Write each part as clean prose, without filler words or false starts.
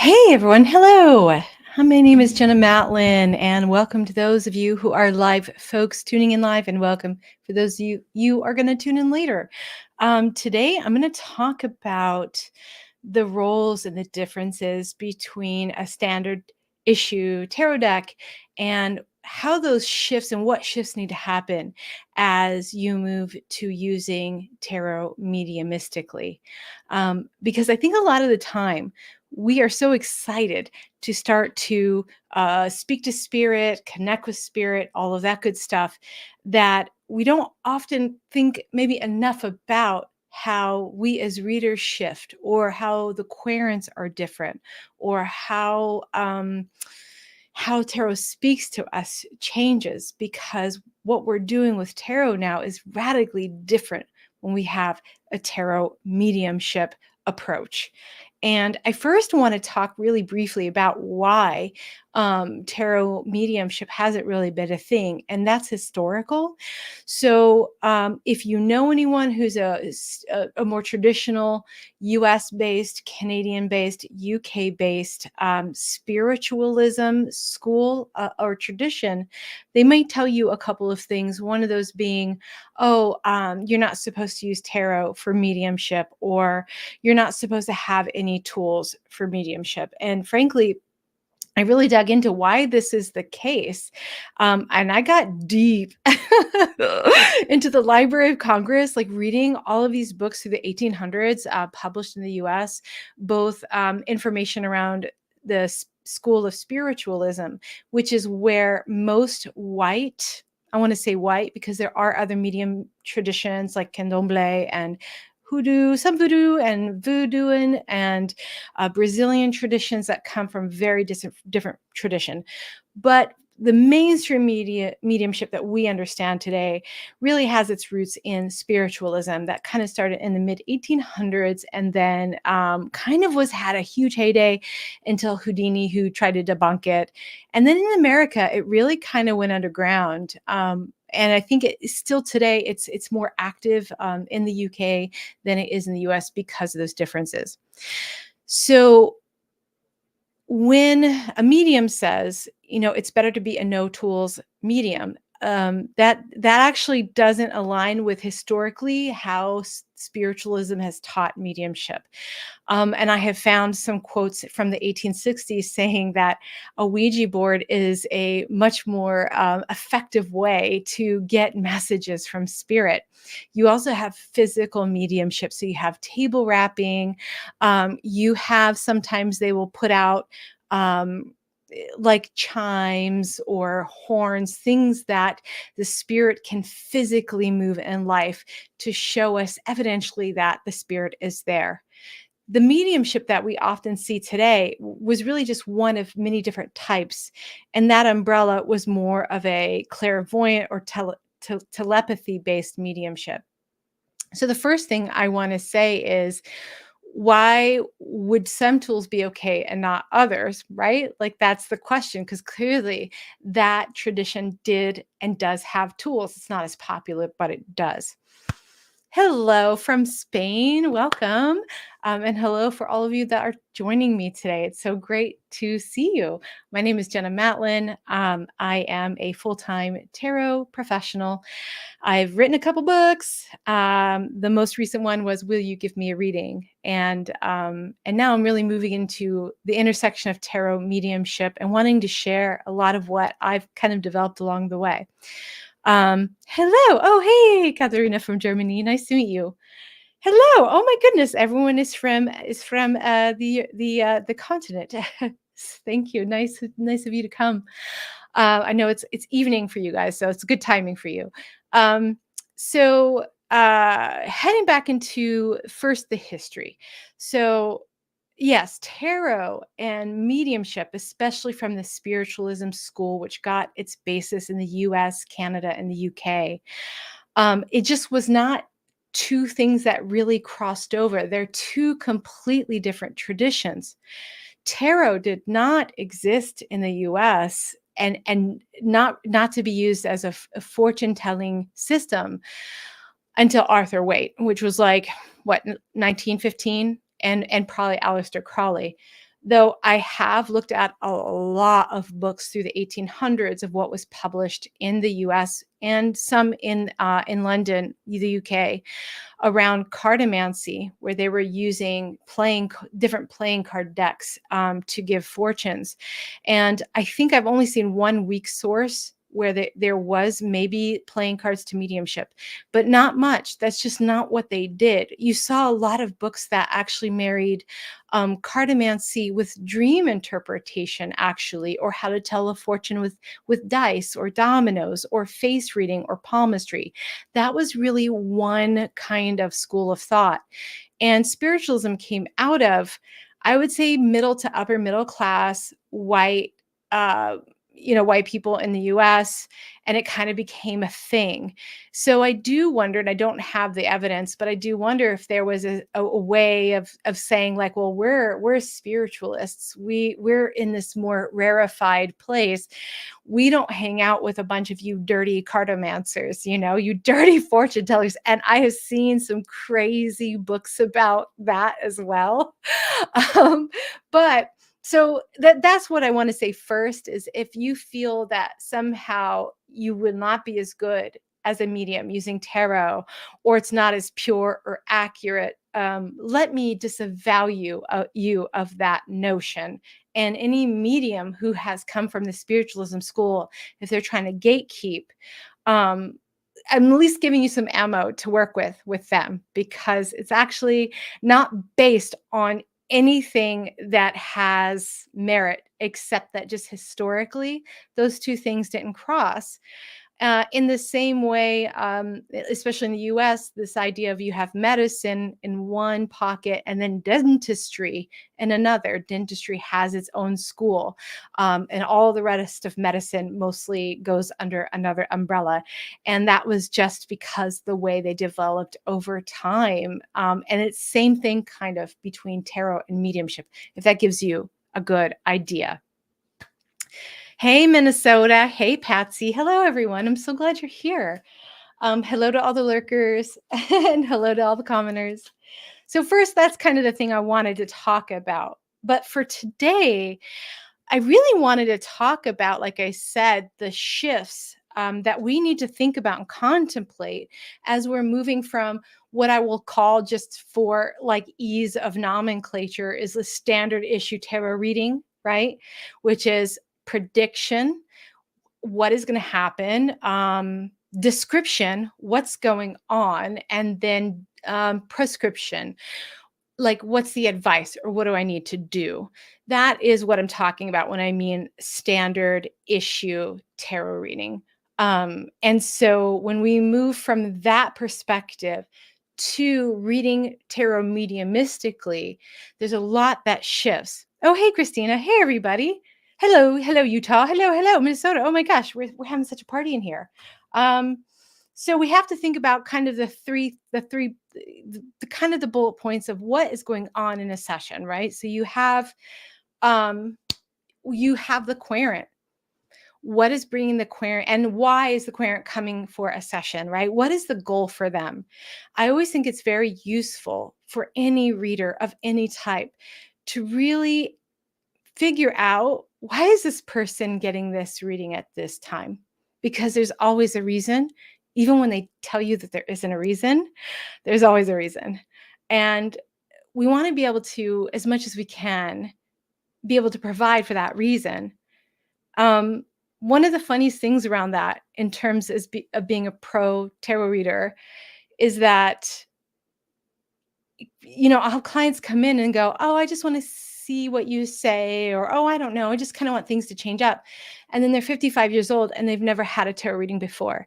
Hey everyone, hello. My name is Jenna Matlin, and welcome to those of you who are live folks tuning in live, and welcome for those of you are going to tune in later. Today, I'm going to talk about the roles and the differences between a standard issue tarot deck and how those shifts and what shifts need to happen as you move to using tarot mediumistically. Because I think a lot of the time we are so excited to start to speak to spirit, connect with spirit, all of that good stuff, that we don't often think maybe enough about how we as readers shift, or how the querents are different, or how tarot speaks to us changes, because what we're doing with tarot now is radically different when we have a tarot mediumship approach. And I first want to talk really briefly about why tarot mediumship hasn't really been a thing, and that's historical. So, if you know anyone who's a more traditional US based, Canadian based, UK based spiritualism school or tradition, they might tell you a couple of things. One of those being, oh, you're not supposed to use tarot for mediumship, or you're not supposed to have any tools for mediumship. And frankly, I really dug into why this is the case. And I got deep into the Library of Congress, like reading all of these books through the 1800s, published in the US, both information around the school of spiritualism, which is where most white, I want to say white because there are other medium traditions like candomblé and hoodoo, some voodoo and voodooing, and Brazilian traditions that come from very different tradition. But the mainstream mediumship that we understand today really has its roots in spiritualism that kind of started in the mid 1800s, and then kind of had a huge heyday until Houdini, who tried to debunk it. And then in America, it really kind of went underground. And I think it still today it's more active in the UK than it is in the US because of those differences. So when a medium says, it's better to be a no tools medium, that actually doesn't align with historically how spiritualism has taught mediumship. And I have found some quotes from the 1860s saying that a Ouija board is a much more effective way to get messages from spirit. You also have physical mediumship. So you have table wrapping. You have, sometimes they will put out like chimes or horns, things that the spirit can physically move in life to show us evidentially that the spirit is there. The mediumship that we often see today was really just one of many different types. And that umbrella was more of a clairvoyant or telepathy based mediumship. So the first thing I want to say is, why would some tools be okay and not others, right? Like, that's the question, because clearly that tradition did and does have tools. It's not as popular, but it does. Hello from Spain. Welcome. And hello for all of you that are joining me today. It's so great to see you. My name is Jenna Matlin. I am a full-time tarot professional. I've written a couple books. The most recent one was "Will You Give Me a Reading?" And now I'm really moving into the intersection of tarot mediumship and wanting to share a lot of what I've kind of developed along the way. Hello. Oh, hey, Katharina from Germany. Nice to meet you. Hello. Oh my goodness, everyone is from the continent. Thank you. Nice of you to come. I know it's evening for you guys, so it's good timing for you. So heading back into first the history. So yes, tarot and mediumship, especially from the spiritualism school, which got its basis in the US, Canada, and the UK. It just was not two things that really crossed over. They're two completely different traditions. Tarot did not exist in the US, and not to be used as a fortune telling system until Arthur Waite, which was like what, 1915, and probably Aleister Crowley. Though I have looked at a lot of books through the 1800s of what was published in the US and some in London, the UK, around cartomancy, where they were using different playing card decks to give fortunes. And I think I've only seen one weak source where there was maybe playing cards to mediumship, but not much. That's just not what they did. You saw a lot of books that actually married cartomancy with dream interpretation, actually, or how to tell a fortune with dice or dominoes or face reading or palmistry. That was really one kind of school of thought. And spiritualism came out of, I would say, middle to upper middle class, white, uh, white people in the US, and it kind of became a thing. So I do wonder, and I don't have the evidence, but I do wonder if there was a way of saying, like, well, we're spiritualists. We're in this more rarefied place. We don't hang out with a bunch of you dirty cartomancers, you dirty fortune tellers. And I have seen some crazy books about that as well. Um, but so that's what I want to say first, is if you feel that somehow you will not be as good as a medium using tarot, or it's not as pure or accurate, let me disavow you of that notion. And any medium who has come from the spiritualism school, if they're trying to gatekeep, um, I'm at least giving you some ammo to work with them, because it's actually not based on anything that has merit, except that just historically those two things didn't cross. In the same way, especially in the US, this idea of you have medicine in one pocket and then dentistry in another. Dentistry has its own school, and all the rest of medicine mostly goes under another umbrella. And that was just because the way they developed over time. And it's same thing kind of between tarot and mediumship, if that gives you a good idea. Hey, Minnesota. Hey, Patsy. Hello, everyone. I'm so glad you're here. Hello to all the lurkers and hello to all the commoners. So first, that's kind of the thing I wanted to talk about. But for today, I really wanted to talk about, like I said, the shifts that we need to think about and contemplate as we're moving from what I will call, just for like ease of nomenclature, is the standard issue tarot reading, right? Which is prediction, what is going to happen, description, what's going on, and then prescription, like what's the advice or what do I need to do? That is what I'm talking about when I mean standard issue tarot reading. And so when we move from that perspective to reading tarot mediumistically, there's a lot that shifts. Oh, hey, Christina. Hey, everybody. Hello, Utah. Hello, Minnesota. Oh my gosh, we're having such a party in here. So we have to think about kind of the kind of the bullet points of what is going on in a session, right? So you have the querent. What is bringing the querent, and why is the querent coming for a session, right? What is the goal for them? I always think it's very useful for any reader of any type to really figure out, why is this person getting this reading at this time? Because there's always a reason. Even when they tell you that there isn't a reason, there's always a reason. And we want to be able to, as much as we can, be able to provide for that reason. One of the funniest things around that, in terms of being a pro tarot reader, is that, I'll have clients come in and go, oh, I just want to see what you say, or, oh, I don't know, I just kind of want things to change up. And then they're 55 years old and they've never had a tarot reading before.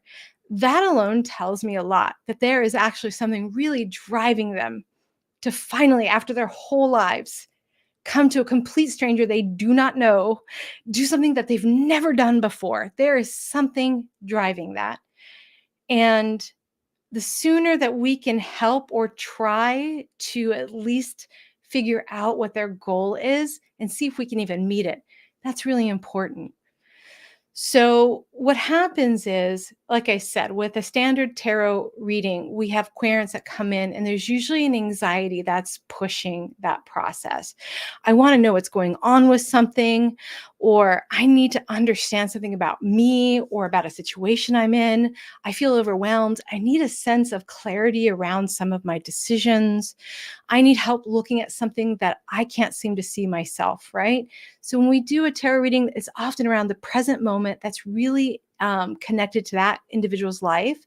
That alone tells me a lot, that there is actually something really driving them to finally, after their whole lives, come to a complete stranger they do not know, do something that they've never done before. There is something driving that. And the sooner that we can help or try to at least figure out what their goal is and see if we can even meet it, that's really important. So what happens is, like I said, with a standard tarot reading, we have querents that come in, and there's usually an anxiety that's pushing that process. I want to know what's going on with something, or I need to understand something about me or about a situation I'm in. I feel overwhelmed. I need a sense of clarity around some of my decisions. I need help looking at something that I can't seem to see myself, right? So when we do a tarot reading, it's often around the present moment that's really connected to that individual's life,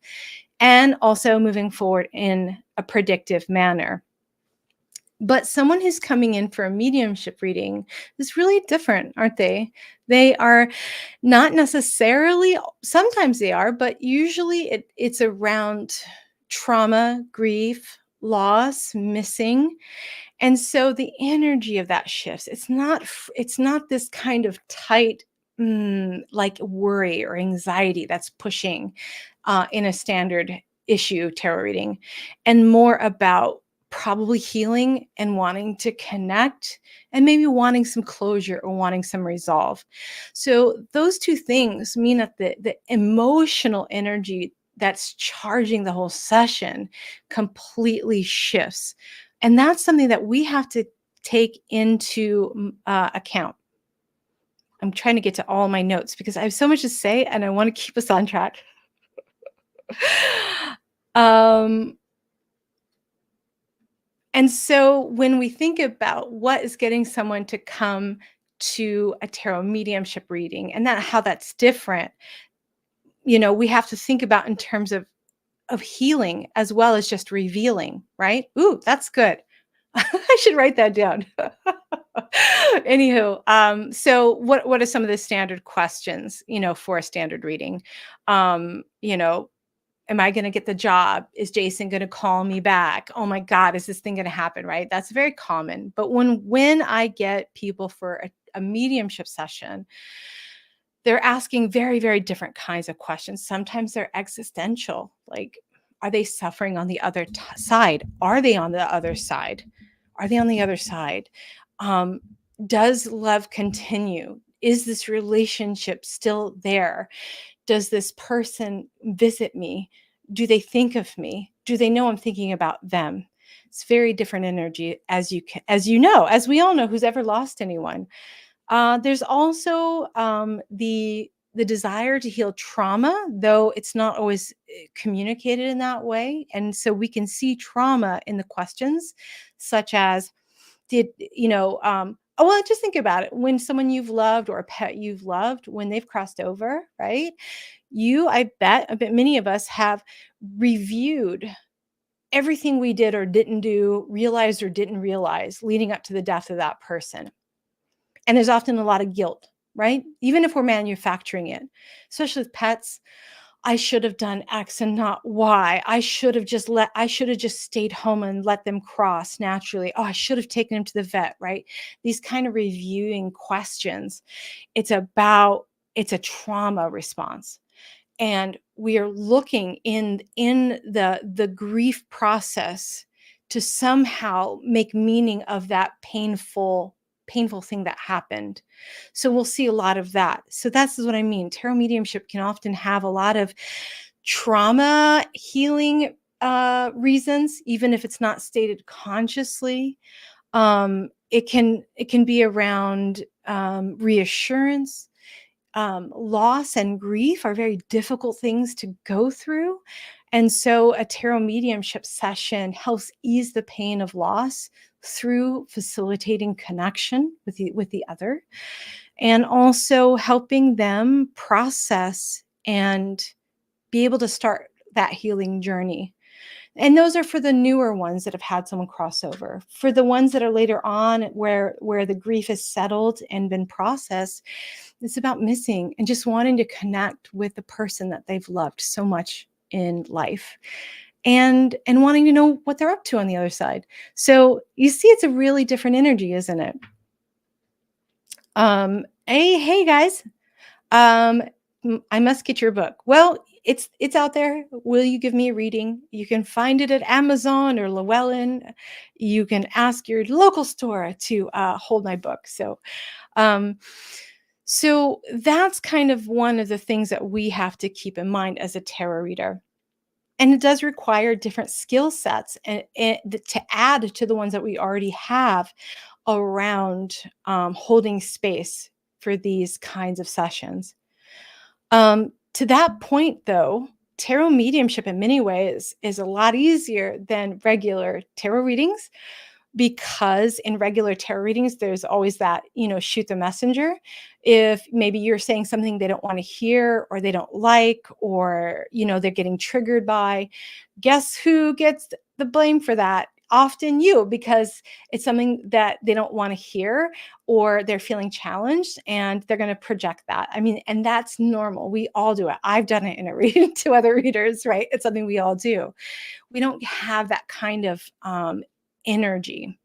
and also moving forward in a predictive manner. But someone who's coming in for a mediumship reading is really different, aren't they? They are not necessarily, sometimes they are, but usually it's around trauma, grief, loss, missing. And so the energy of that shifts. It's not this kind of tight, like worry or anxiety that's pushing in a standard issue tarot reading, and more about probably healing and wanting to connect, and maybe wanting some closure or wanting some resolve. So those two things mean that the emotional energy that's charging the whole session completely shifts. And that's something that we have to take into account. I'm trying to get to all my notes because I have so much to say and I want to keep us on track. um, and so when we think about what is getting someone to come to a tarot mediumship reading, and that how that's different, we have to think about in terms of healing as well as just revealing, right? Ooh, that's good. I should write that down. Anywho, so what are some of the standard questions, for a standard reading? Um, you know, am I going to get the job? Is Jason going to call me back? Oh my God, is this thing going to happen? Right? That's very common. But when I get people for a mediumship session, they're asking very, very different kinds of questions. Sometimes they're existential, like, are they suffering on the other side? Are they on the other side? Are they on the other side? Um, does love continue? Is this relationship still there? Does this person visit me? Do they think of me? Do they know I'm thinking about them? It's very different energy, as we all know, who's ever lost anyone. There's also the desire to heal trauma, though it's not always communicated in that way. And so we can see trauma in the questions, such as, oh, well, just think about it. When someone you've loved or a pet you've loved, when they've crossed over, right? I bet many of us have reviewed everything we did or didn't do, realized or didn't realize leading up to the death of that person. And there's often a lot of guilt, right? Even if we're manufacturing it, especially with pets. I should have done X and not Y. I should have just stayed home and let them cross naturally. Oh, I should have taken him to the vet, right? These kind of reviewing questions. It's a trauma response. And we are looking in the grief process to somehow make meaning of that painful thing that happened. So we'll see a lot of that. So that's what I mean. Tarot mediumship can often have a lot of trauma healing reasons, even if it's not stated consciously. It can be around reassurance. Loss and grief are very difficult things to go through. And so a tarot mediumship session helps ease the pain of loss through facilitating connection with the other, and also helping them process and be able to start that healing journey. And those are for the newer ones that have had someone cross over. For the ones that are later on, where the grief is settled and been processed, it's about missing and just wanting to connect with the person that they've loved so much in life, and wanting to know what they're up to on the other side. So you see, it's a really different energy, isn't it? Hey guys, um, I must get your book. Well, it's out there. Will you give me a reading? You can find it at Amazon or Llewellyn. You can ask your local store to hold my book. So, um, So that's kind of one of the things that we have to keep in mind as a tarot reader. And it does require different skill sets to add to the ones that we already have around holding space for these kinds of sessions. To that point, though, tarot mediumship in many ways is a lot easier than regular tarot readings because in regular tarot readings, there's always that, shoot the messenger. If maybe you're saying something they don't want to hear or they don't like, or, they're getting triggered by, guess who gets the blame for that? Often you, because it's something that they don't want to hear or they're feeling challenged and they're going to project that. I mean, and that's normal. We all do it. I've done it in a reading to other readers, right? It's something we all do. We don't have that kind of energy.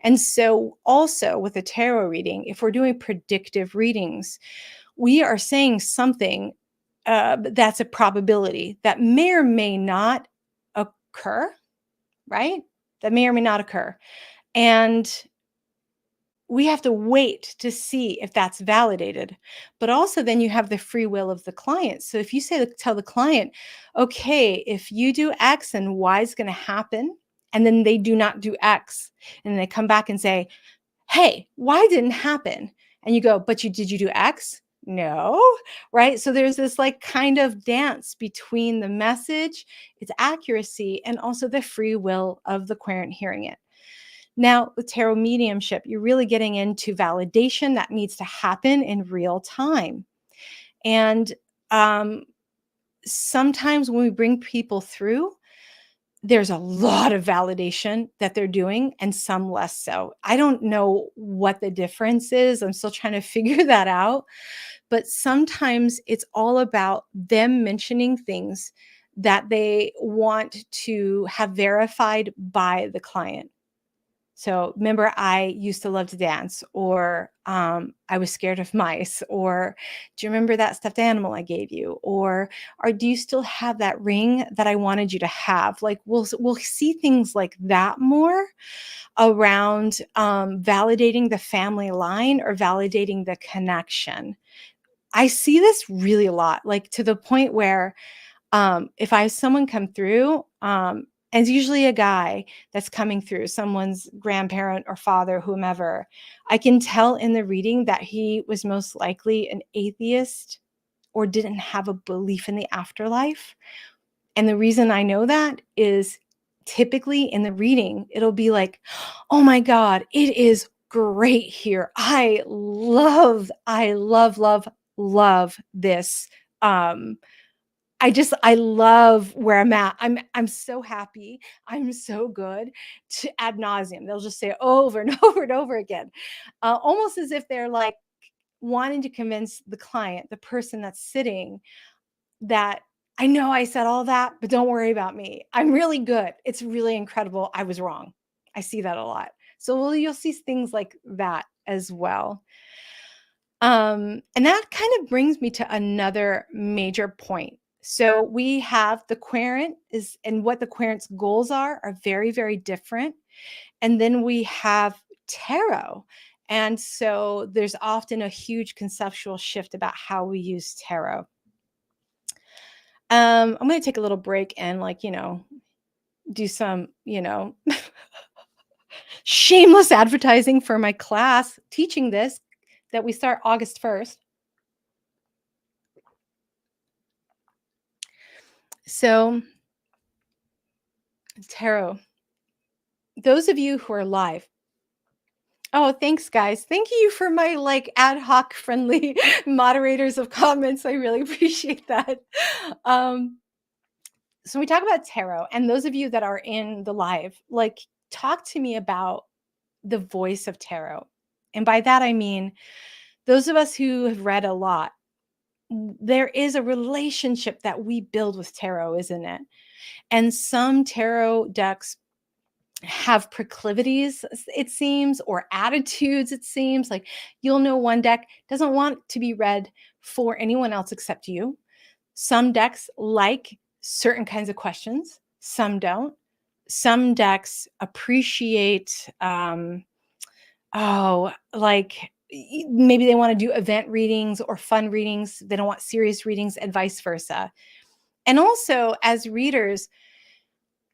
And so, also with a tarot reading, if we're doing predictive readings, we are saying something that's a probability that may or may not occur, right? That may or may not occur. And we have to wait to see if that's validated. But also, then you have the free will of the client. So if you tell the client, okay, if you do X and Y is going to happen, and then they do not do X, and they come back and say, hey, Y didn't happen. And you go, but did you do X? No, right? So there's this like kind of dance between the message, its accuracy, and also the free will of the querent hearing it. Now, with tarot mediumship, you're really getting into validation that needs to happen in real time. And um, sometimes when we bring people through, there's a lot of validation that they're doing and some less so. I don't know what the difference is. I'm still trying to figure that out. But sometimes it's all about them mentioning things that they want to have verified by the client. So remember, I used to love to dance, or I was scared of mice, or do you remember that stuffed animal I gave you? Or do you still have that ring that I wanted you to have? Like we'll see things like that more around validating the family line or validating the connection. I see this really a lot, like to the point where if I have someone come through, and it's usually a guy that's coming through, someone's grandparent or father, whomever, I can tell in the reading that he was most likely an atheist or didn't have a belief in the afterlife. And the reason I know that is typically in the reading, it'll be like, oh my God, it is great here. I love this. Um, I love where I'm at. I'm so happy. I'm so good to ad nauseum. They'll just say it over and over and over again, almost as if they're like wanting to convince the client, the person that's sitting, that I know I said all that, but don't worry about me. I'm really good. It's really incredible. I was wrong. I see that a lot. So you'll see things like that as well. And that kind of brings me to another major point. So we have the querent and what the querent's goals are very, very different. And then we have tarot. And so there's often a huge conceptual shift about how we use tarot. I'm going to take a little break and do some, shameless advertising for my class teaching this that we start August 1st. So tarot, those of you who are live. Oh, thanks, guys. Thank you for my ad hoc friendly moderators of comments. I really appreciate that. So we talk about tarot, and those of you that are in the live, talk to me about the voice of tarot. And by that, I mean, those of us who have read a lot, there is a relationship that we build with tarot, isn't it? And some tarot decks have proclivities, it seems, or attitudes, it seems. Like you'll know one deck doesn't want to be read for anyone else except you. Some decks like certain kinds of questions, some don't. Some decks appreciate, like maybe they want to do event readings or fun readings. They don't want serious readings, and vice versa. And also, as readers,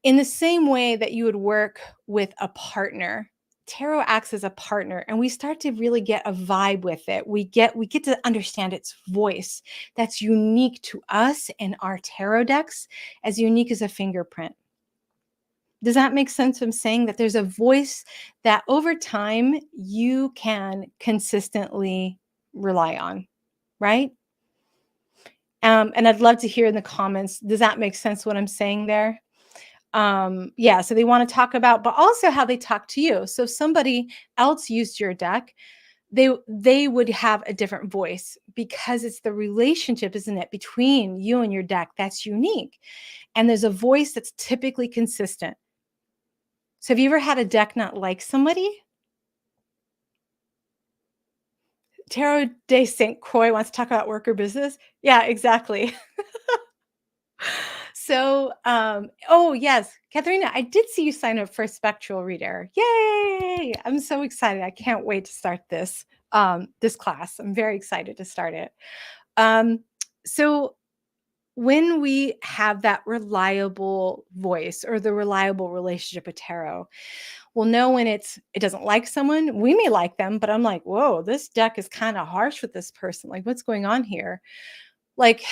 in the same way that you would work with a partner, tarot acts as a partner, and we start to really get a vibe with it. We get to understand its voice that's unique to us and our tarot decks, as unique as a fingerprint. Does that make sense? I'm saying that there's a voice that over time you can consistently rely on, right? And I'd love to hear in the comments, does that make sense what I'm saying there? Yeah, so they want to talk about, but also how they talk to you. So if somebody else used your deck, they would have a different voice, because it's the relationship, isn't it, between you and your deck that's unique. And there's a voice that's typically consistent. So have you ever had a deck not like somebody? Tarot de St. Croix wants to talk about work or business. Yeah, exactly. So, oh yes, Katharina, I did see you sign up for a spectral reader. Yay! I'm so excited. I can't wait to start this class. I'm very excited to start it. Um, so when we have that reliable voice or the reliable relationship with tarot, we'll know when it doesn't like someone. We may like them, but I'm like, whoa, this deck is kind of harsh with this person. Like, what's going on here? Like,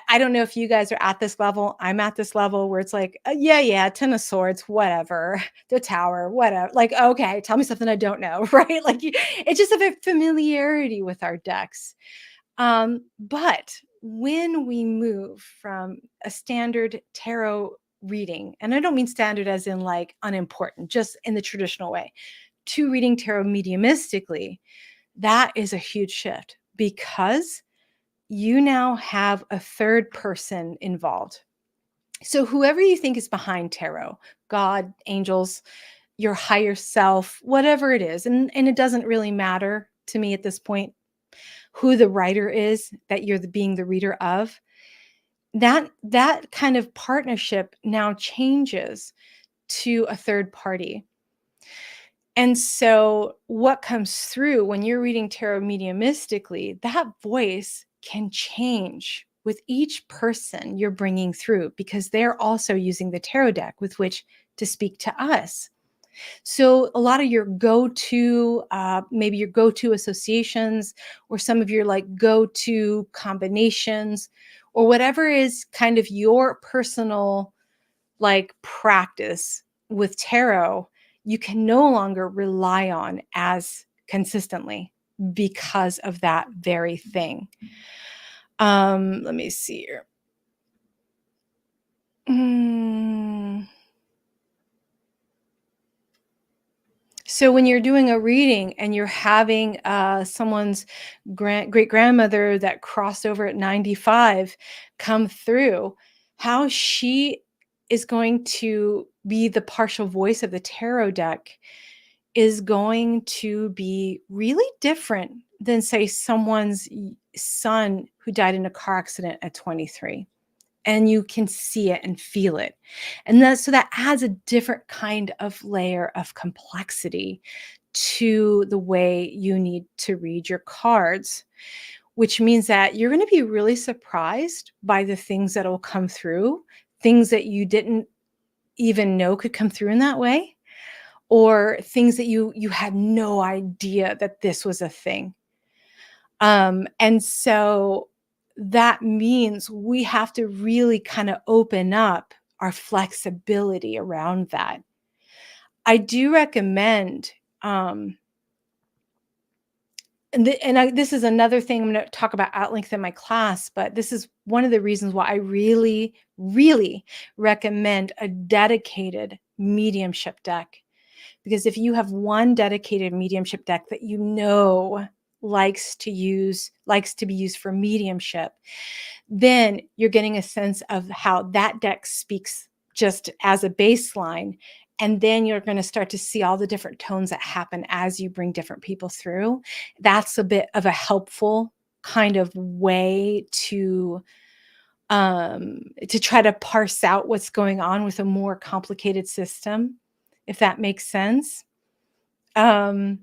I don't know if you guys are at this level. I'm at this level where it's like, yeah, 10 of swords, whatever, the tower, whatever. Like, okay, tell me something I don't know, right? Like, it's just a familiarity with our decks. But when we move from a standard tarot reading, and I don't mean standard as in like unimportant, just in the traditional way, to reading tarot mediumistically, that is a huge shift, because you now have a third person involved. So whoever you think is behind tarot, God, angels, your higher self, whatever it is, and it doesn't really matter to me at this point who the writer is that you're being the reader of, that kind of partnership now changes to a third party. And so what comes through when you're reading tarot mediumistically, that voice can change with each person you're bringing through, because they're also using the tarot deck with which to speak to us. So a lot of your go-to, maybe your go-to associations, or some of your like go-to combinations, or whatever is kind of your personal like practice with tarot, you can no longer rely on as consistently because of that very thing. Let me see here. So when you're doing a reading and you're having someone's great grandmother that crossed over at 95 come through, how she is going to be the partial voice of the tarot deck is going to be really different than, say, someone's son who died in a car accident at 23. And you can see it and feel it. And so that adds a different kind of layer of complexity to the way you need to read your cards, which means that you're going to be really surprised by the things that will come through, things that you didn't even know could come through in that way, or things that you had no idea that this was a thing. And so that means we have to really kind of open up our flexibility around that. I do recommend, this is another thing I'm going to talk about at length in my class, but this is one of the reasons why I really, really recommend a dedicated mediumship deck. Because if you have one dedicated mediumship deck that you know likes to be used for mediumship, then you're getting a sense of how that deck speaks just as a baseline. And then you're going to start to see all the different tones that happen as you bring different people through. That's a bit of a helpful kind of way to try to parse out what's going on with a more complicated system, if that makes sense. Um,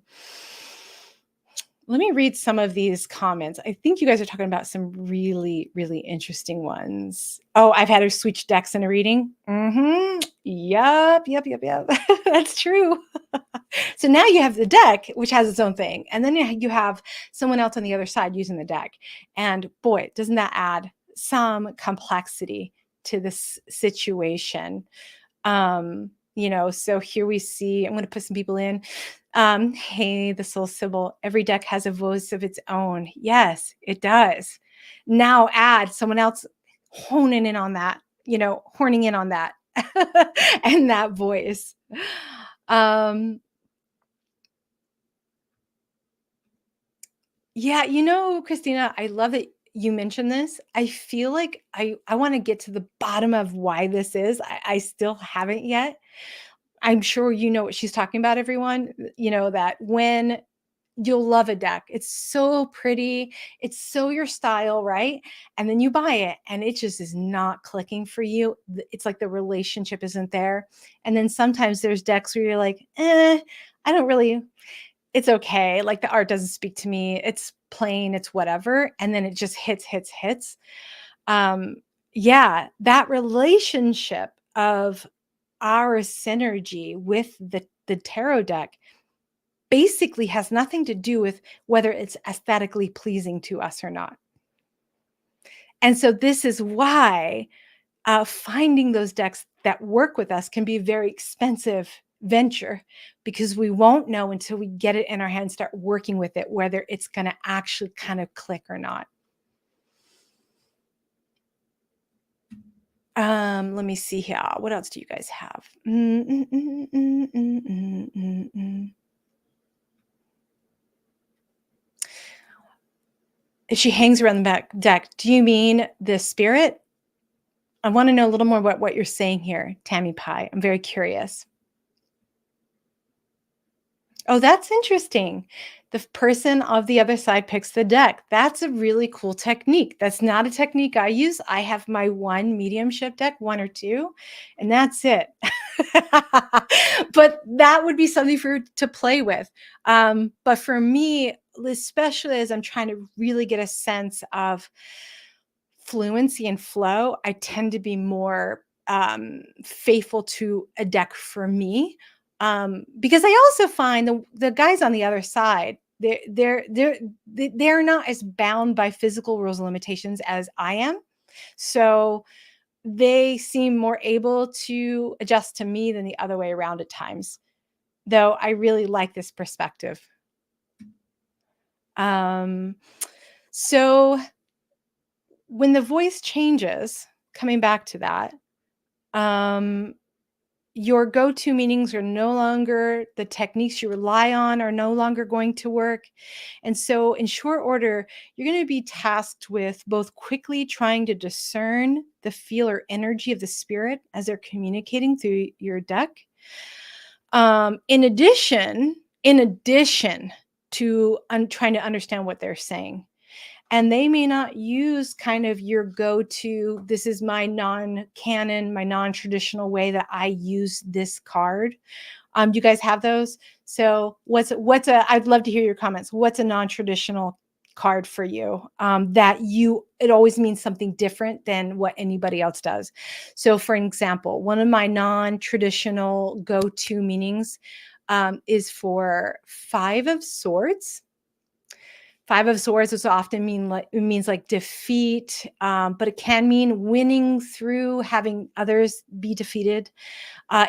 Let me read some of these comments. I think you guys are talking about some really, really interesting ones. Oh, I've had her switch decks in a reading. Yup, yup, yup, yup. That's true. So now you have the deck, which has its own thing. And then you have someone else on the other side using the deck. And boy, doesn't that add some complexity to this situation? So here we see, I'm going to put some people in. Hey, the soul symbol, every deck has a voice of its own. Yes, it does. Now add someone else honing in on that, horning in on that and that voice. Um, yeah, Christina, I love that you mentioned this. I feel like I want to get to the bottom of why this is. I still haven't yet. I'm sure you know what she's talking about, everyone. That when you'll love a deck, it's so pretty, it's so your style, right? And then you buy it and it just is not clicking for you. It's like the relationship isn't there. And then sometimes there's decks where you're like, I don't really, it's okay. Like the art doesn't speak to me. It's plain, it's whatever. And then it just hits. Um, yeah, that relationship of our synergy with the tarot deck basically has nothing to do with whether it's aesthetically pleasing to us or not. And so this is why finding those decks that work with us can be a very expensive venture, because we won't know until we get it in our hands, start working with it, whether it's going to actually kind of click or not. Let me see here. What else do you guys have? If she hangs around the back deck, do you mean the spirit? I want to know a little more about what you're saying here, Tammy Pie. I'm very curious. Oh, that's interesting. The person of the other side picks the deck. That's a really cool technique. That's not a technique I use. I have my one mediumship deck, one or two, and that's it. But that would be something for to play with. But for me, especially as I'm trying to really get a sense of fluency and flow, I tend to be more faithful to a deck for me, because I also find the guys on the other side, they're not as bound by physical rules and limitations as I am, so they seem more able to adjust to me than the other way around at times. Though I really like this perspective. Um, so when the voice changes, coming back to that, um, your go-to meanings are no longer the techniques you rely on are no longer going to work. And so in short order, you're going to be tasked with both quickly trying to discern the feel or energy of the spirit as they're communicating through your deck. In addition to trying to understand what they're saying. And they may not use kind of your go-to, this is my non-canon, my non-traditional way that I use this card. Do you guys have those? So I'd love to hear your comments. What's a non-traditional card for you, it always means something different than what anybody else does? So for example, one of my non-traditional go-to meanings is for Five of Swords. Five of Swords is often means like defeat, but it can mean winning through having others be defeated.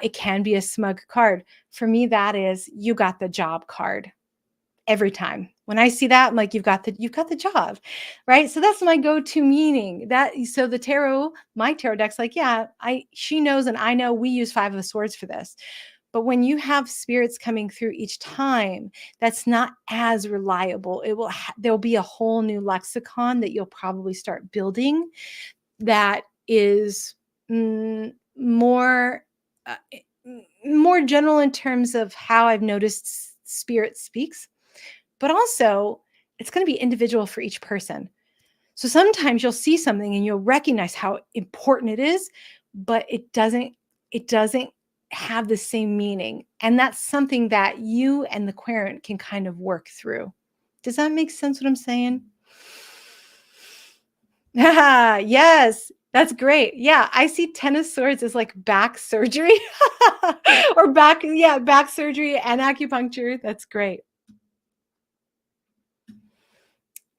It can be a smug card. For me, that is you got the job card every time. When I see that, I'm like, you've got the job, right? So that's my go-to meaning. So my tarot deck's like, yeah, she knows and I know we use Five of Swords for this. But when you have spirits coming through each time, that's not as reliable. There'll be a whole new lexicon that you'll probably start building that is more more general in terms of how I've noticed spirit speaks, but also it's going to be individual for each person. So sometimes you'll see something and you'll recognize how important it is, but it doesn't have the same meaning. And that's something that you and the querent can kind of work through. Does that make sense what I'm saying? Yes, that's great. Yeah, I see 10 of swords as like back surgery or back surgery and acupuncture. That's great.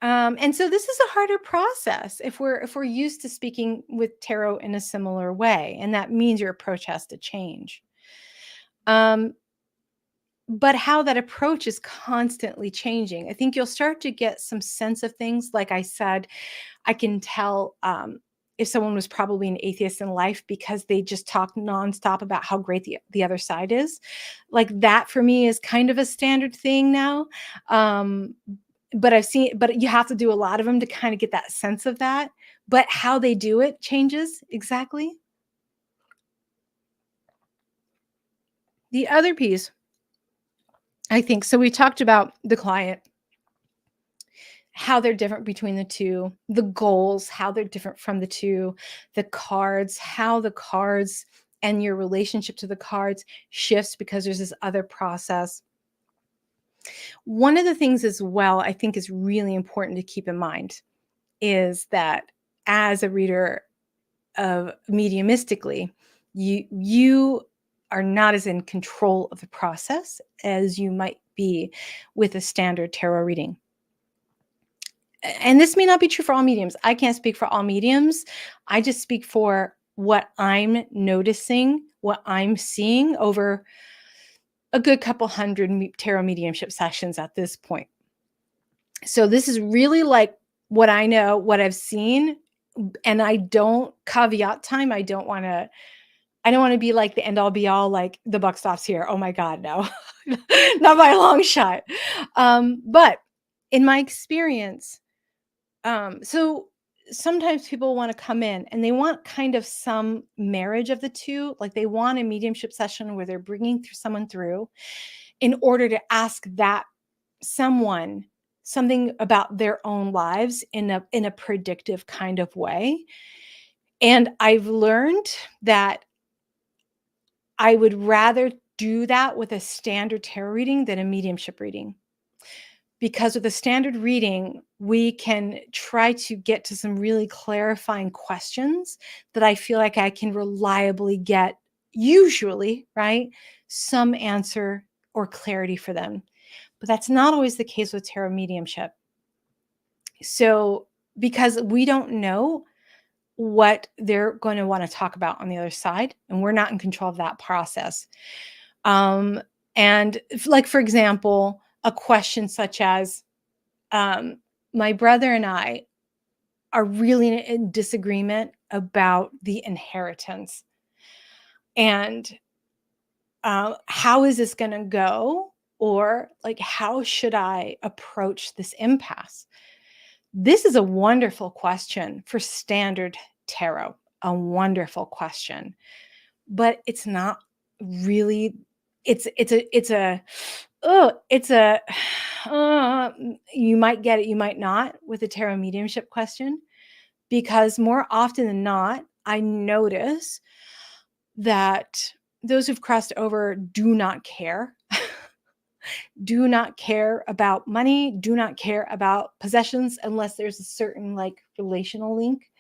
And so this is a harder process if we're used to speaking with tarot in a similar way, and that means your approach has to change. Um, but how that approach is constantly changing. I think you'll start to get some sense of things. Like I said, I can tell if someone was probably an atheist in life because they just talk nonstop about how great the other side is. Like that for me is kind of a standard thing now. Um, but you have to do a lot of them to kind of get that sense of that. But how they do it changes exactly. The other piece, I think, so we talked about the client, how they're different between the two, the goals, how they're different from the two, the cards, how the cards and your relationship to the cards shifts because there's this other process. One of the things as well, I think is really important to keep in mind is that as a reader of mediumistically, you are not as in control of the process as you might be with a standard tarot reading. And this may not be true for all mediums. I can't speak for all mediums. I just speak for what I'm noticing, what I'm seeing over a good couple hundred tarot mediumship sessions at this point. So this is really like what I know, what I've seen, and I don't caveat time. I don't want to be like the end all be all, like the buck stops here. Oh my God, no, not by a long shot. But in my experience, so sometimes people want to come in and they want kind of some marriage of the two. Like they want a mediumship session where they're bringing someone through in order to ask that someone something about their own lives in a predictive kind of way. And I've learned that I would rather do that with a standard tarot reading than a mediumship reading. Because with a standard reading, we can try to get to some really clarifying questions that I feel like I can reliably get, usually, right? Some answer or clarity for them. But that's not always the case with tarot mediumship. So, because we don't know what they're going to want to talk about on the other side, and we're not in control of that process. Um, and like, for example, a question such as, my brother and I are really in disagreement about the inheritance. And how is this going to go? Or like, how should I approach this impasse? This is a wonderful question for standard tarot, a wonderful question, but it's not really, it's a, you might get it, you might not with a tarot mediumship question, because more often than not, I notice that those who've crossed over do not care, do not care about money, do not care about possessions unless there's a certain like relational link,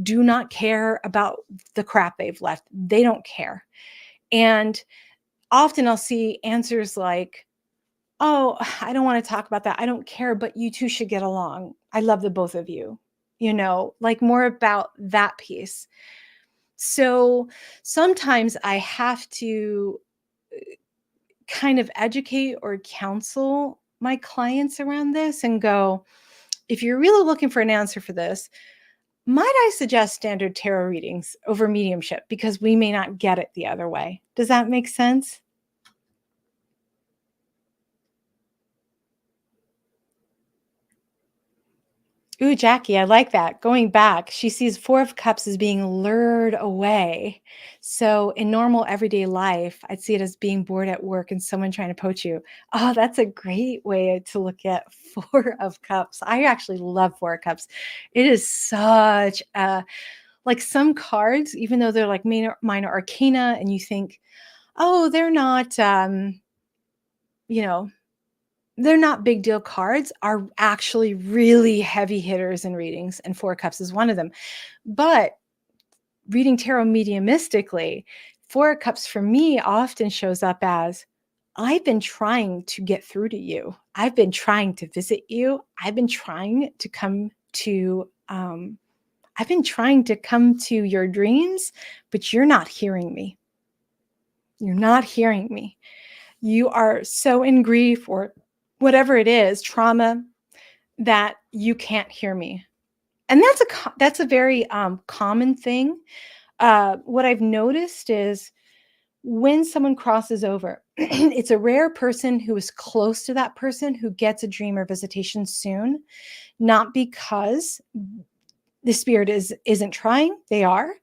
do not care about the crap they've left. They don't care. And often I'll see answers like, oh, I don't want to talk about that. I don't care, but you two should get along. I love the both of you, like more about that piece. So sometimes I have to kind of educate or counsel my clients around this and go, if you're really looking for an answer for this, might I suggest standard tarot readings over mediumship because we may not get it the other way? Does that make sense? Ooh, Jackie, I like that. Going back, she sees Four of Cups as being lured away. So in normal everyday life, I'd see it as being bored at work and someone trying to poach you. Oh, that's a great way to look at Four of Cups. I actually love Four of Cups. It is such a, like some cards, even though they're like minor arcana, and you think, oh, they're not, you know, they're not big deal cards, are actually really heavy hitters in readings, and Four of Cups is one of them. But reading tarot mediumistically, Four of Cups for me often shows up as, I've been trying to get through to you. I've been trying to visit you. I've been trying to come to your dreams, but you're not hearing me. You're not hearing me. You are so in grief or whatever it is, trauma, that you can't hear me. And that's a very common thing. What I've noticed is when someone crosses over, it's a rare person who is close to that person who gets a dream or visitation soon, not because the spirit isn't trying, they are,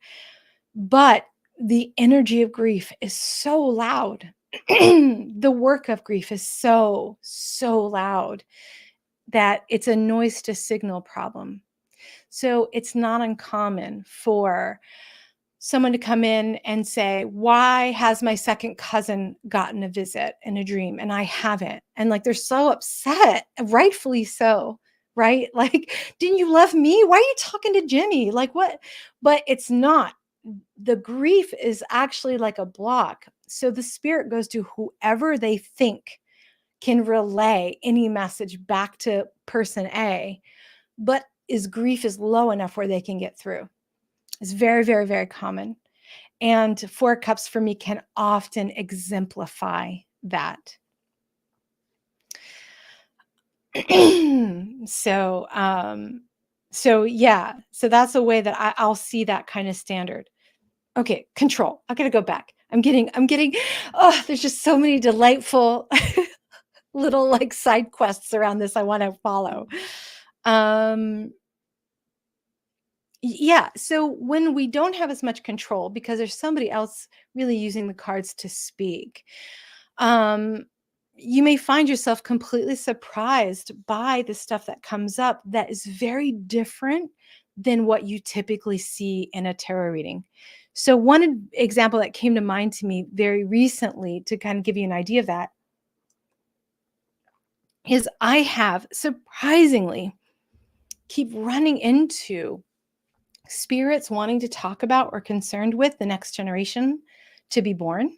but the energy of grief is so loud. The work of grief is so loud that it's a noise to signal problem. So it's not uncommon for someone to come in and say, why has my second cousin gotten a visit in a dream and I haven't? And like, they're so upset, rightfully so, right? Like, didn't you love me? Why are you talking to Jimmy? Like, what? But it's not. The grief is actually like a block. So the spirit goes to whoever they think can relay any message back to person A, but grief is low enough where they can get through. It's very, very, very common. And Four Cups for me can often exemplify that. So yeah, so that's a way that I'll see that kind of standard. Okay, control. I gotta go back. I'm getting, oh, there's just so many delightful little like side quests around this I want to follow. Yeah, so when we don't have as much control because there's somebody else really using the cards to speak, you may find yourself completely surprised by the stuff that comes up that is very different than what you typically see in a tarot reading. So one example that came to mind to me very recently to kind of give you an idea of that is I have surprisingly keep running into spirits wanting to talk about or concerned with the next generation to be born.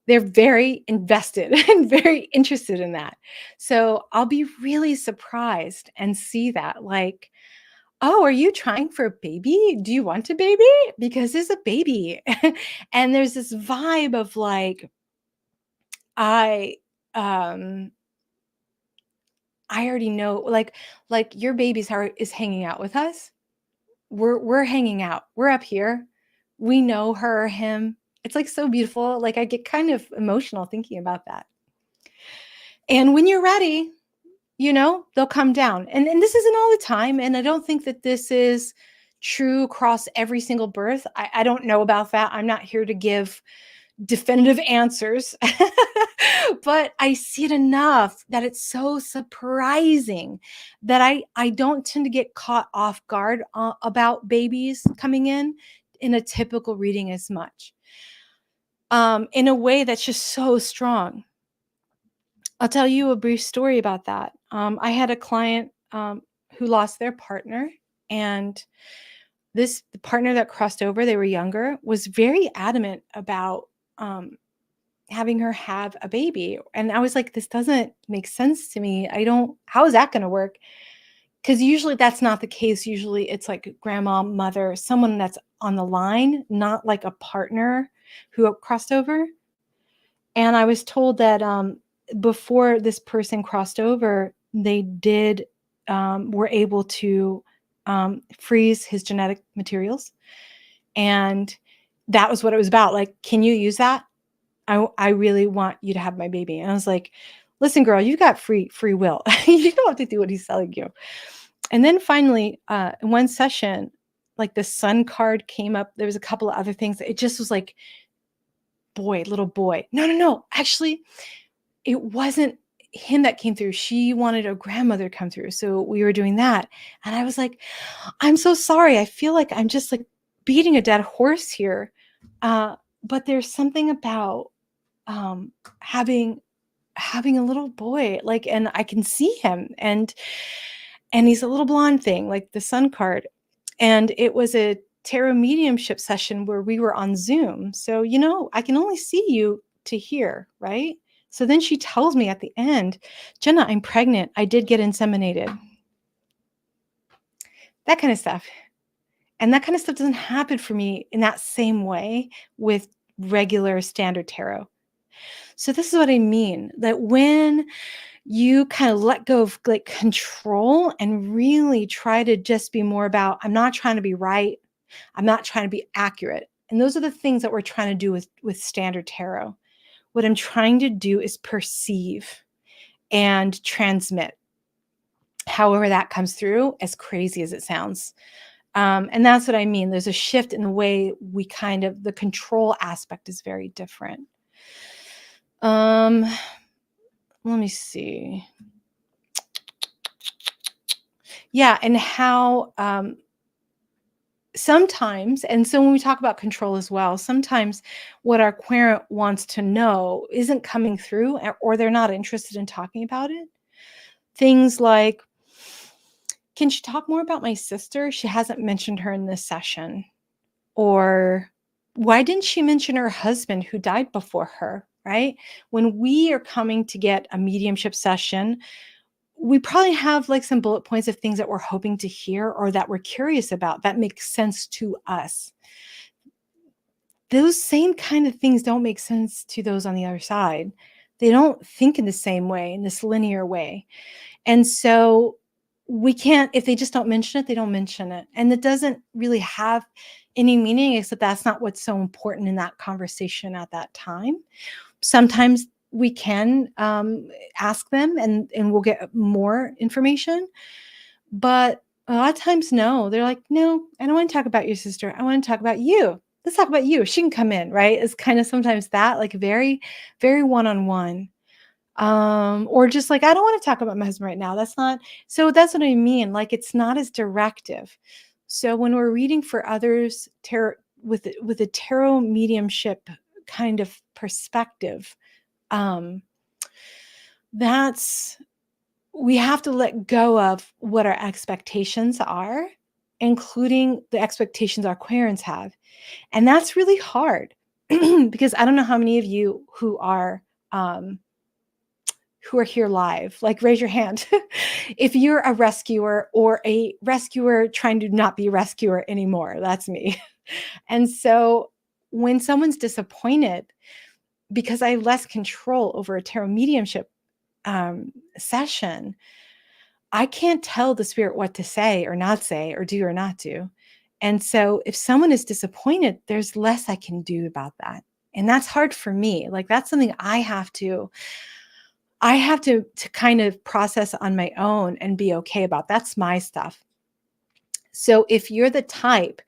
They're very invested and very interested in that. So I'll be really surprised and see that, like, oh, are you trying for a baby? Do you want a baby? Because there's a baby. And there's this vibe of like, I um I already know, like your baby's heart is hanging out with us. We're hanging out. We're up here. We know her or him. It's like so beautiful. Like I get kind of emotional thinking about that. And when you're ready, they'll come down. And this isn't all the time. And I don't think that this is true across every single birth. I don't know about that. I'm not here to give definitive answers, but I see it enough that it's so surprising that I don't tend to get caught off guard about babies coming in a typical reading as much, in a way that's just so strong. I'll tell you a brief story about that. I had a client who lost their partner, and the partner that crossed over, they were younger, was very adamant about having her have a baby. And I was like, this doesn't make sense to me. How is that going to work? Because usually that's not the case. Usually it's like grandma, mother, someone that's on the line, not like a partner who crossed over. And I was told that before this person crossed over, they were able to freeze his genetic materials. And that was what it was about. Like, can you use that? I really want you to have my baby. And I was like, listen, girl, you got free will. You don't have to do what he's telling you. And then finally, in one session, like the sun card came up. There was a couple of other things. It just was like, boy, little boy. No. Actually, it wasn't him that came through. She wanted a grandmother to come through. So we were doing that. And I was like, I'm so sorry. I feel like I'm just like beating a dead horse here. But there's something about having having a little boy, like, and I can see him, and he's a little blonde thing, like the sun card. And it was a tarot mediumship session where we were on Zoom. So, I can only see you to hear, right? So then she tells me at the end, Jenna, I'm pregnant. I did get inseminated. That kind of stuff. And that kind of stuff doesn't happen for me in that same way with regular standard tarot. So this is what I mean, that when you kind of let go of like control and really try to just be more about, I'm not trying to be right. I'm not trying to be accurate. And those are the things that we're trying to do with standard tarot. What I'm trying to do is perceive and transmit, however that comes through, as crazy as it sounds. And that's what I mean. There's a shift in the way the control aspect is very different. Let me see. Yeah, and how sometimes, and so when we talk about control as well, sometimes what our querent wants to know isn't coming through, or they're not interested in talking about it. Things like, can she talk more about my sister? She hasn't mentioned her in this session. Or why didn't she mention her husband who died before her, right? When we are coming to get a mediumship session, we probably have like some bullet points of things that we're hoping to hear or that we're curious about that makes sense to us. Those same kind of things don't make sense to those on the other side. They don't think in the same way, in this linear way. And so we can't, if they just don't mention it, they don't mention it. And it doesn't really have any meaning, except that's not what's so important in that conversation at that time. Sometimes we can ask them and we'll get more information. But a lot of times, no, they're like, no, I don't want to talk about your sister. I want to talk about you. Let's talk about you. She can come in, right? It's kind of sometimes that, like, very, very one-on-one. Or just like, I don't want to talk about my husband right now. That's what I mean. Like, it's not as directive. So when we're reading for others, tarot with a tarot mediumship kind of perspective, that's we have to let go of what our expectations are, including the expectations our querents have. And that's really hard because I don't know how many of you who are here live, like, raise your hand. If you're a rescuer or a rescuer trying to not be a rescuer anymore, that's me. And so when someone's disappointed because I have less control over a tarot mediumship session, I can't tell the spirit what to say or not say or do or not do. And so if someone is disappointed, there's less I can do about that. And that's hard for me. Like, that's something I have to kind of process on my own and be okay about. That's my stuff. So if you're the type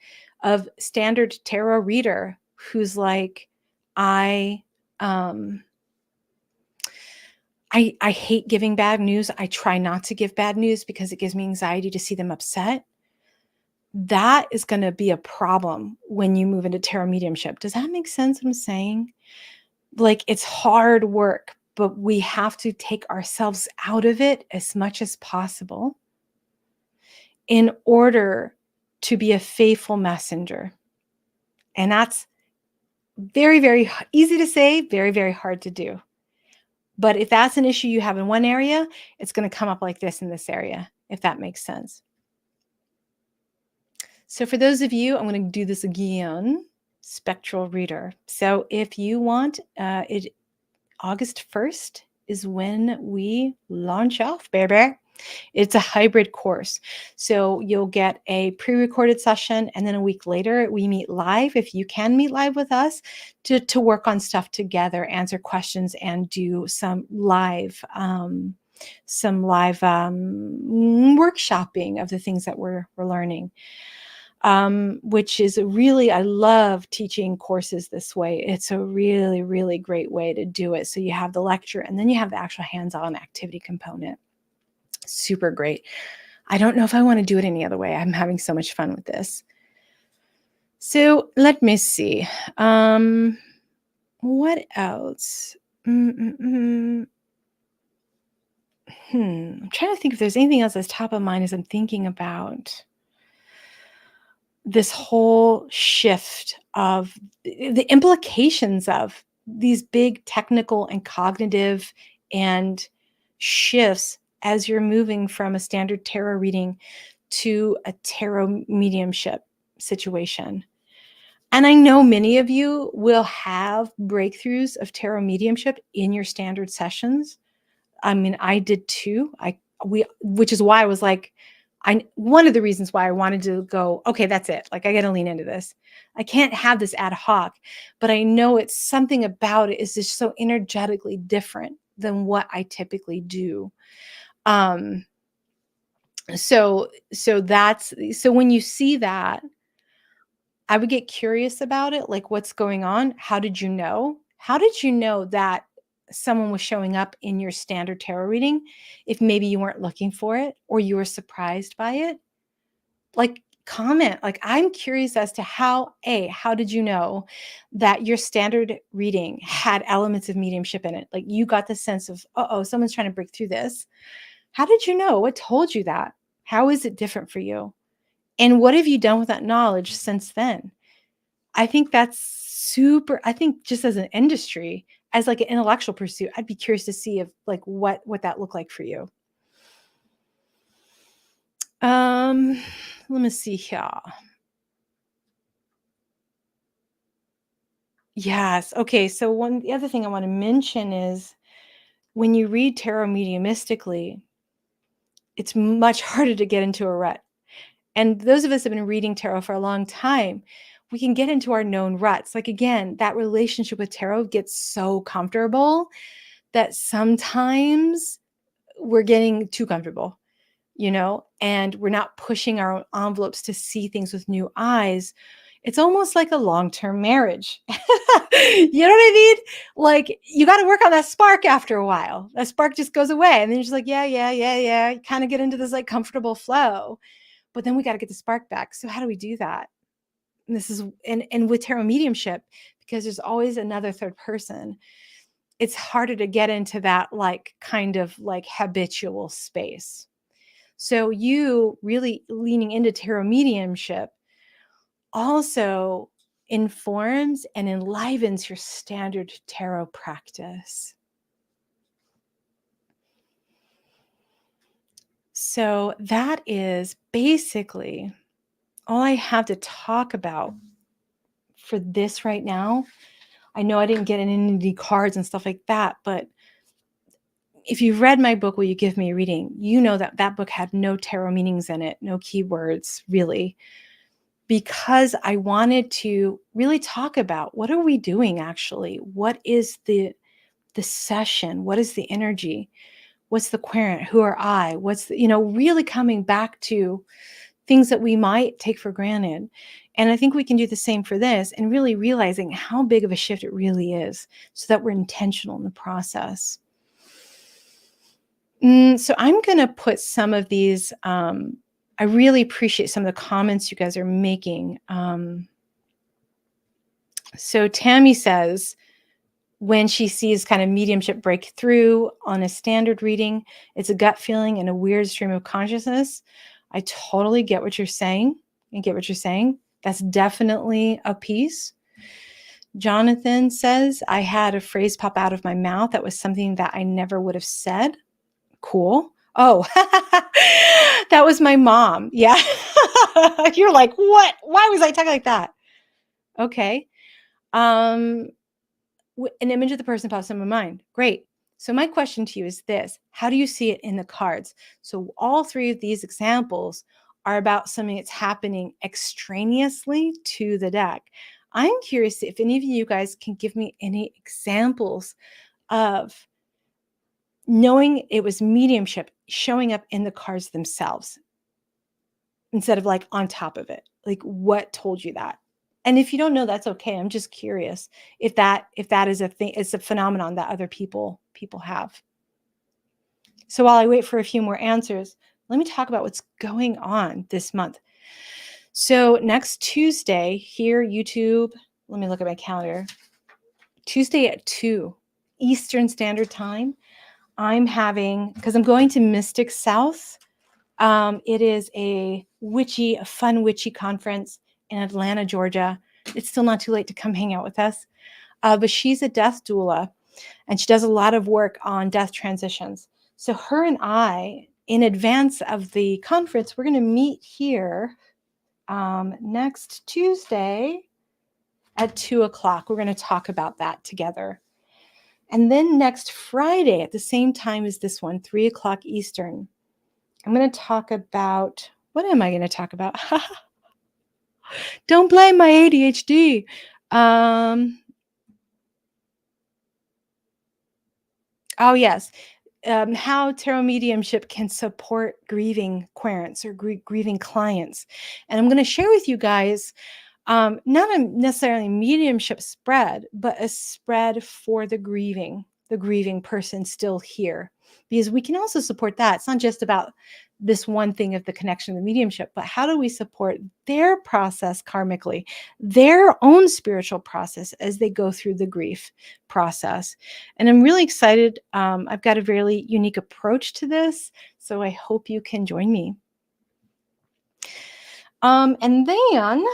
of standard tarot reader who's like, I hate giving bad news. I try not to give bad news because it gives me anxiety to see them upset. That is going to be a problem when you move into tarot mediumship. Does that make sense what I'm saying? Like, it's hard work, but we have to take ourselves out of it as much as possible in order to be a faithful messenger. And that's very, very easy to say, very, very hard to do. But if that's an issue you have in one area, it's going to come up like this in this area, if that makes sense. So for those of you, I'm going to do this again, spectral reader. So if you want, August 1st is when we launch off, baby. It's a hybrid course. So you'll get a pre-recorded session, and then a week later we meet live, if you can meet live with us, to work on stuff together, answer questions, and do some live workshopping of the things that we're learning. Which is I love teaching courses this way. It's a really, really great way to do it. So you have the lecture and then you have the actual hands-on activity component. Super great. I don't know if I want to do it any other way. I'm having so much fun with this. So let me see. What else? I'm trying to think if there's anything else that's top of mind as I'm thinking about this whole shift of the implications of these big technical and cognitive and shifts as you're moving from a standard tarot reading to a tarot mediumship situation. And I know many of you will have breakthroughs of tarot mediumship in your standard sessions. I mean, I did too. Which is why I was like, one of the reasons why I wanted to go, okay, that's it. Like, I got to lean into this. I can't have this ad hoc, but I know it's something about it is just so energetically different than what I typically do. Um, so when you see that, I would get curious about it. Like, what's going on? How did you know? How did you know that someone was showing up in your standard tarot reading if maybe you weren't looking for it or you were surprised by it? Like, comment. Like, I'm curious as to how did you know that your standard reading had elements of mediumship in it? Like, you got the sense of, uh-oh, someone's trying to break through this. How did you know? What told you that? How is it different for you? And what have you done with that knowledge since then? I think that's super. I think just as an industry, as like an intellectual pursuit, I'd be curious to see if like what that looked like for you. Let me see here. Yes. Okay. So the other thing I want to mention is when you read tarot mediumistically, it's much harder to get into a rut. And those of us that have been reading tarot for a long time, we can get into our known ruts. Like, again, that relationship with tarot gets so comfortable that sometimes we're getting too comfortable, and we're not pushing our own envelopes to see things with new eyes. It's almost like a long-term marriage. You know what I mean? Like, you got to work on that spark after a while. That spark just goes away. And then you're just like, yeah. You kind of get into this like comfortable flow. But then we got to get the spark back. So how do we do that? And this is and with tarot mediumship, because there's always another third person, it's harder to get into that like kind of like habitual space. So you really leaning into tarot mediumship also informs and enlivens your standard tarot practice. So that is basically all I have to talk about for this right now. I know I didn't get into any cards and stuff like that, but if you've read my book, Will You Give Me a Reading? You know that that book had no tarot meanings in it, no keywords really, because I wanted to really talk about what are we doing actually? What is the session? What is the energy? What's the querent? Who are I? What's really coming back to things that we might take for granted. And I think we can do the same for this and really realizing how big of a shift it really is so that we're intentional in the process. So I'm going to put some of these, I really appreciate some of the comments you guys are making. So Tammy says, when she sees kind of mediumship breakthrough on a standard reading, it's a gut feeling and a weird stream of consciousness. I totally get what you're saying. That's definitely a piece. Jonathan says, I had a phrase pop out of my mouth that was something that I never would have said. Cool. Oh, that was my mom. Yeah. You're like, what? Why was I talking like that? Okay. An image of the person pops in my mind. Great. So my question to you is this: how do you see it in the cards? So all three of these examples are about something that's happening extraneously to the deck. I'm curious if any of you guys can give me any examples of knowing it was mediumship showing up in the cards themselves instead of like on top of it. Like, what told you that? And if you don't know, that's okay. I'm just curious if that is a thing, it's a phenomenon that other people have. So while I wait for a few more answers, let me talk about what's going on this month. So next Tuesday here, YouTube, let me look at my calendar. Tuesday at 2 Eastern Standard Time, I'm having, because I'm going to Mystic South. It is a fun witchy conference in Atlanta, Georgia. It's still not too late to come hang out with us. But she's a death doula, and she does a lot of work on death transitions. So her and I, in advance of the conference, we're going to meet here next Tuesday at 2 o'clock. We're going to talk about that together. And then next Friday at the same time as this one, 3 o'clock Eastern, I'm going to talk about, what am I going to talk about? Don't blame my ADHD. Oh, yes. How tarot mediumship can support grieving querents or grieving clients. And I'm going to share with you guys not a necessarily mediumship spread, but a spread for the grieving person still here, because we can also support that. It's not just about this one thing of the connection of the mediumship, but how do we support their process karmically, their own spiritual process as they go through the grief process. And I'm really excited. I've got a really unique approach to this, so I hope you can join me. And then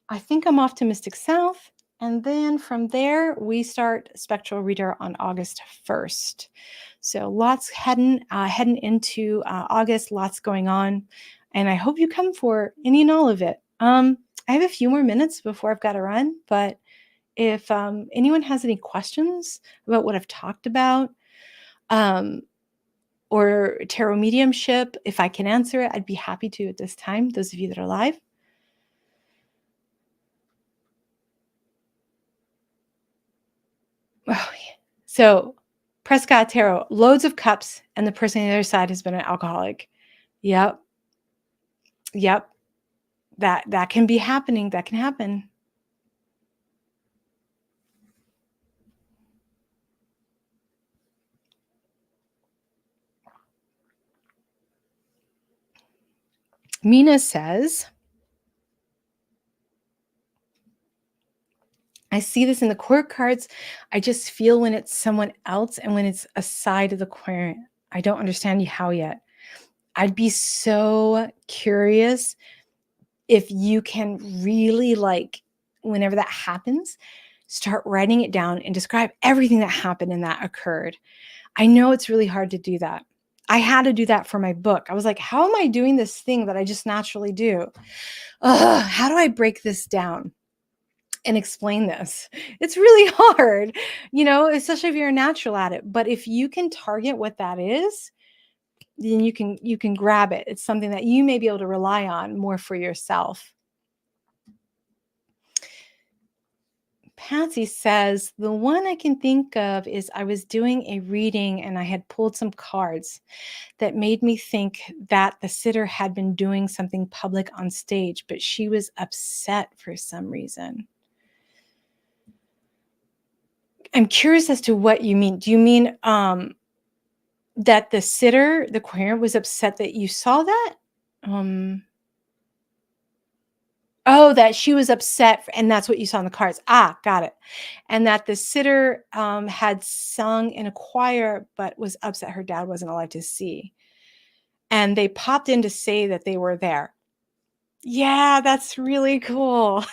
I think I'm off to Mystic South. And then from there, we start Spectral Reader on August 1st. So lots heading into August, lots going on. And I hope you come for any and all of it. I have a few more minutes before I've got to run, but if anyone has any questions about what I've talked about, or tarot mediumship, if I can answer it, I'd be happy to at this time, those of you that are live. Oh, yeah. So Prescott Tarot, loads of cups, and the person on the other side has been an alcoholic. Yep. Yep. That can be happening. That can happen. Mina says, I see this in the court cards. I just feel when it's someone else and when it's a side of the querent. I don't understand you how yet. I'd be so curious if you can really, like, whenever that happens, start writing it down and describe everything that happened and that occurred. I know it's really hard to do that. I had to do that for my book. I was like, how am I doing this thing that I just naturally do? How do I break this down and explain this? It's really hard, especially if you're a natural at it. But if you can target what that is, then you can grab it. It's something that you may be able to rely on more for yourself. Patsy says, the one I can think of is I was doing a reading and I had pulled some cards that made me think that the sitter had been doing something public on stage, but she was upset for some reason. I'm curious as to what you mean. Do you mean that the sitter, the querent, was upset that you saw that? Oh, that she was upset, and that's what you saw in the cards. Ah, got it. And that the sitter had sung in a choir, but was upset her dad wasn't allowed to see. And they popped in to say that they were there. Yeah, that's really cool.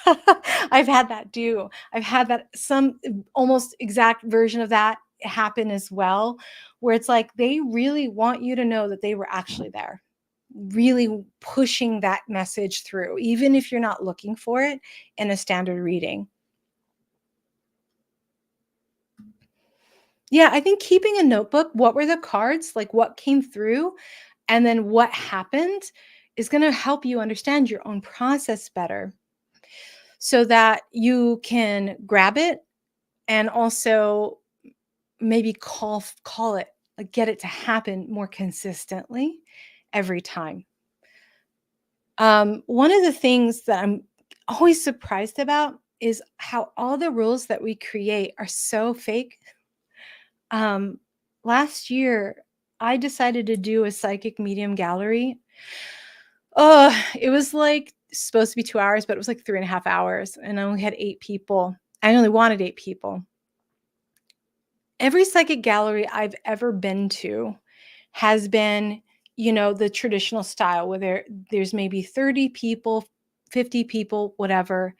I've had that too. I've had that, some almost exact version of that happen as well, where it's like they really want you to know that they were actually there, really pushing that message through, even if you're not looking for it in a standard reading. Yeah, I think keeping a notebook, what were the cards, like what came through, and then what happened is going to help you understand your own process better so that you can grab it and also maybe call it, like get it to happen more consistently every time. One of the things that I'm always surprised about is how all the rules that we create are so fake. Last year, I decided to do a psychic medium gallery. It was like supposed to be 2 hours, but it was like 3.5 hours, and I only had 8 people. I only wanted 8 people. Every psychic gallery I've ever been to has been, the traditional style where there's maybe 30 people, 50 people, whatever,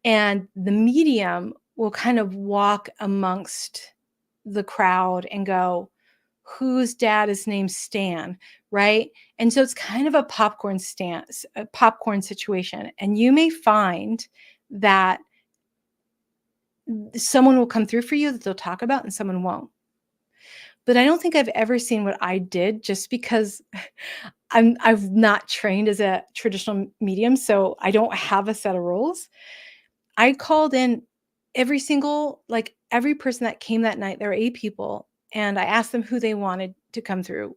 and the medium will kind of walk amongst the crowd and go, whose dad is named Stan, right? And so it's kind of a popcorn situation. And you may find that someone will come through for you that they'll talk about and someone won't. But I don't think I've ever seen what I did just because I've not trained as a traditional medium, so I don't have a set of rules. I called in every person that came that night. There were 8 people, and I asked them who they wanted to come through.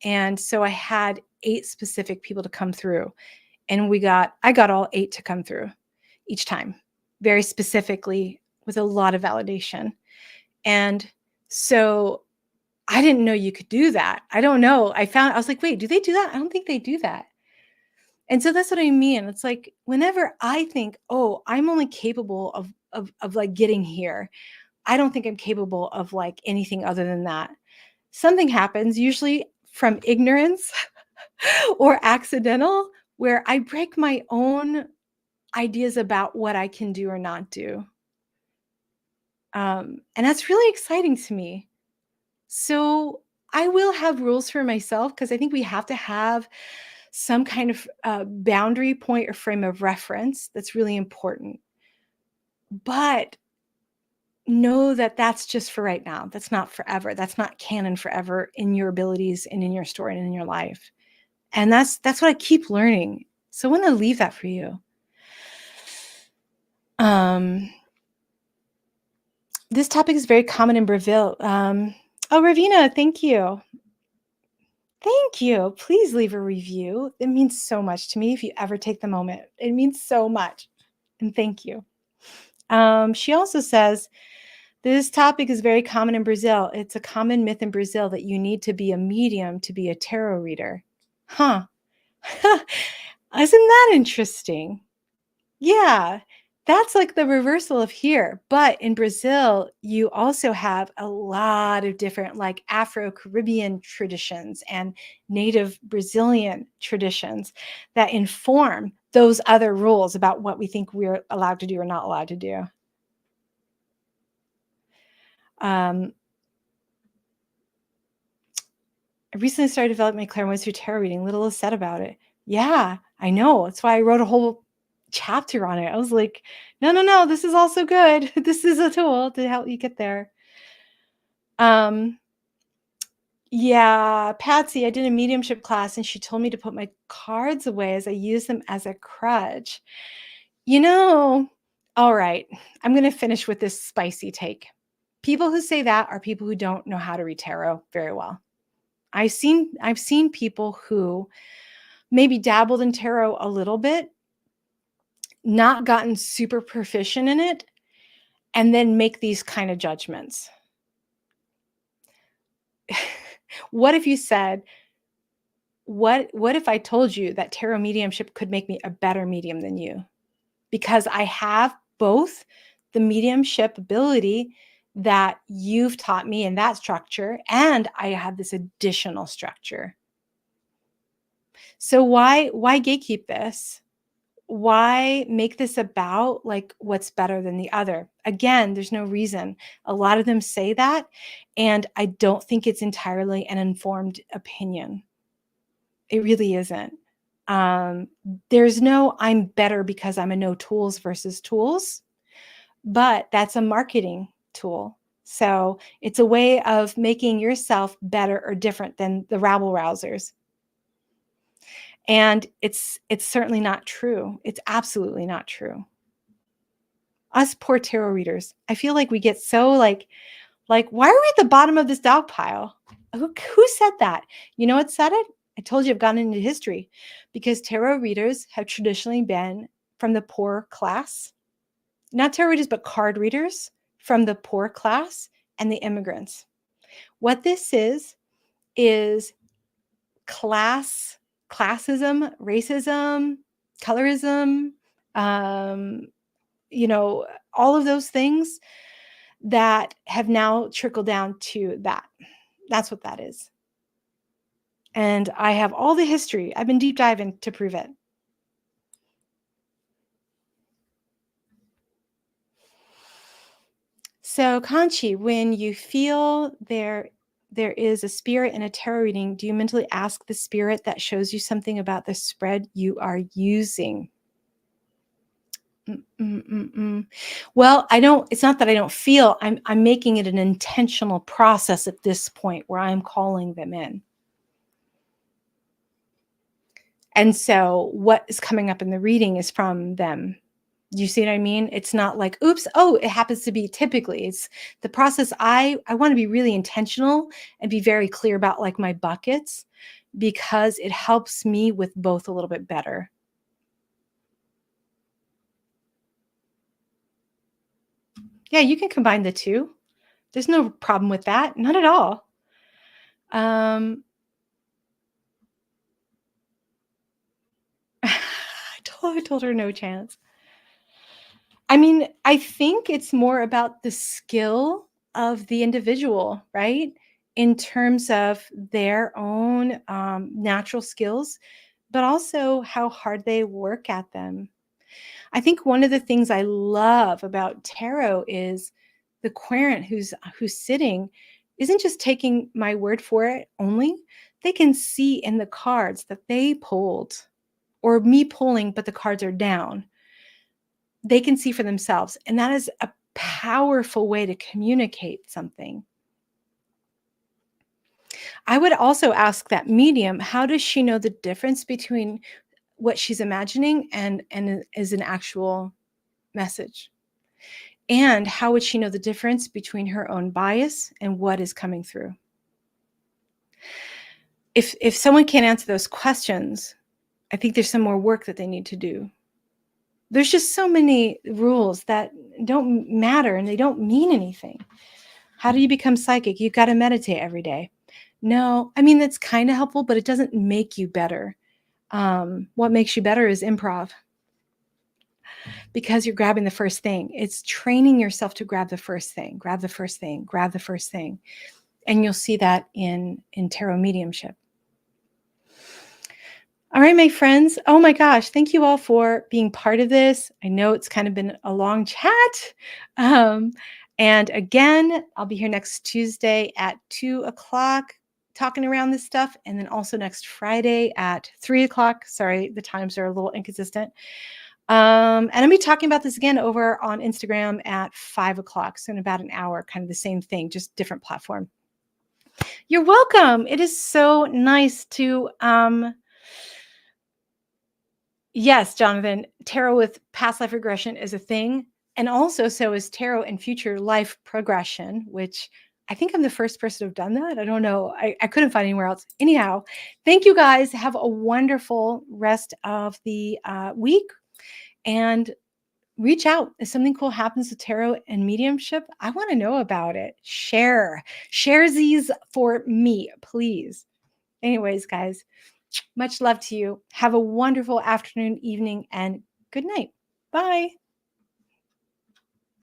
And so I had 8 specific people to come through, and I got all 8 to come through each time, very specifically with a lot of validation. And so I didn't know you could do that. I don't know. I was like, "Wait, do they do that? I don't think they do that." And so that's what I mean. It's like whenever I think, "Oh, I'm only capable of like getting here." I don't think I'm capable of like anything other than that. Something happens usually from ignorance or accidental where I break my own ideas about what I can do or not do. And that's really exciting to me. So I will have rules for myself because I think we have to have some kind of boundary point or frame of reference that's really important. But know that that's just for right now. That's not forever. That's not canon forever in your abilities and in your story and in your life. And that's what I keep learning. So I want to leave that for you. This topic is very common in Brazil. Oh, Ravina, thank you. Thank you. Please leave a review. It means so much to me if you ever take the moment. It means so much. And thank you. She also says, this topic is very common in Brazil. It's a common myth in Brazil that you need to be a medium to be a tarot reader. Huh. Isn't that interesting? Yeah. That's like the reversal of here. But in Brazil, you also have a lot of different like Afro-Caribbean traditions and native Brazilian traditions that inform those other rules about what we think we're allowed to do or not allowed to do. I recently started developing my clairvoyance through tarot reading. Little is said about it. Yeah, I know. That's why I wrote a whole chapter on it. I was like, no, this is also good. This is a tool to help you get there. Yeah, Patsy, I did a mediumship class and she told me to put my cards away as I use them as a crutch. All right, I'm going to finish with this spicy take. People who say that are people who don't know how to read tarot very well. I've seen people who maybe dabbled in tarot a little bit, not gotten super proficient in it, and then make these kind of judgments. What if you said, what if I told you that tarot mediumship could make me a better medium than you? Because I have both the mediumship ability that you've taught me in that structure, and I have this additional structure. So why gatekeep this? Why make this about like what's better than the other? Again, there's no reason. A lot of them say that, and I don't think it's entirely an informed opinion. It really isn't. There's no I'm better because I'm a no tools versus tools, but that's a marketing tool. So it's a way of making yourself better or different than the rabble rousers. And it's certainly not true. It's absolutely not true. Us poor tarot readers, I feel like we get so like why are we at the bottom of this dog pile? Who said that? You know what said it? I told you I've gone into history because tarot readers have traditionally been from the poor class. Not tarot readers, but card readers from the poor class and the immigrants. What this is classism, racism, colorism, um, all of those things that have now trickled down to that. That's what that is. And I have all the history. I've been deep diving to prove it. So, Conchi, when you feel there is a spirit in a tarot reading, do you mentally ask the spirit that shows you something about the spread you are using? Well, I don't, it's not that I don't feel, I'm making it an intentional process at this point where I'm calling them in. And so what is coming up in the reading is from them. Do you see what I mean? It's not like, oops, oh, it happens to be typically. It's the process. I want to be really intentional and be very clear about like my buckets because it helps me with both a little bit better. Yeah, you can combine the two. There's no problem with that. Not at all. I told her no chance. I mean, I think it's more about the skill of the individual, right? In terms of their own natural skills, but also how hard they work at them. I think one of the things I love about tarot is the querent who's sitting isn't just taking my word for it only. They can see in the cards that they pulled or me pulling, but the cards are down. They can see for themselves. And that is a powerful way to communicate something. I would also ask that medium, how does she know the difference between what she's imagining and is an actual message? And how would she know the difference between her own bias and what is coming through? If someone can't answer those questions, I think there's some more work that they need to do. There's just so many rules that don't matter and they don't mean anything. How do you become psychic? You've got to meditate every day. No, I mean, that's kind of helpful, but it doesn't make you better. What makes you better is improv because you're grabbing the first thing. It's training yourself to grab the first thing, grab the first thing, grab the first thing. And you'll see that in tarot mediumship. All right, my friends. Oh my gosh. Thank you all for being part of this. I know it's kind of been a long chat. And again, I'll be here next Tuesday at 2:00 talking around this stuff. And then also next Friday at 3:00. Sorry, the times are a little inconsistent. And I'll be talking about this again over on Instagram at 5:00. So in about an hour, kind of the same thing, just different platform. You're welcome. It is so nice to yes, Jonathan, tarot with past life regression is a thing. And also, so is tarot and future life progression, which I think I'm the first person to have done that. I don't know. I couldn't find anywhere else. Anyhow, thank you guys. Have a wonderful rest of the week and reach out. If something cool happens to tarot and mediumship, I want to know about it. Share these for me, please. Anyways, guys. Much love to you. Have a wonderful afternoon, evening, and good night. Bye.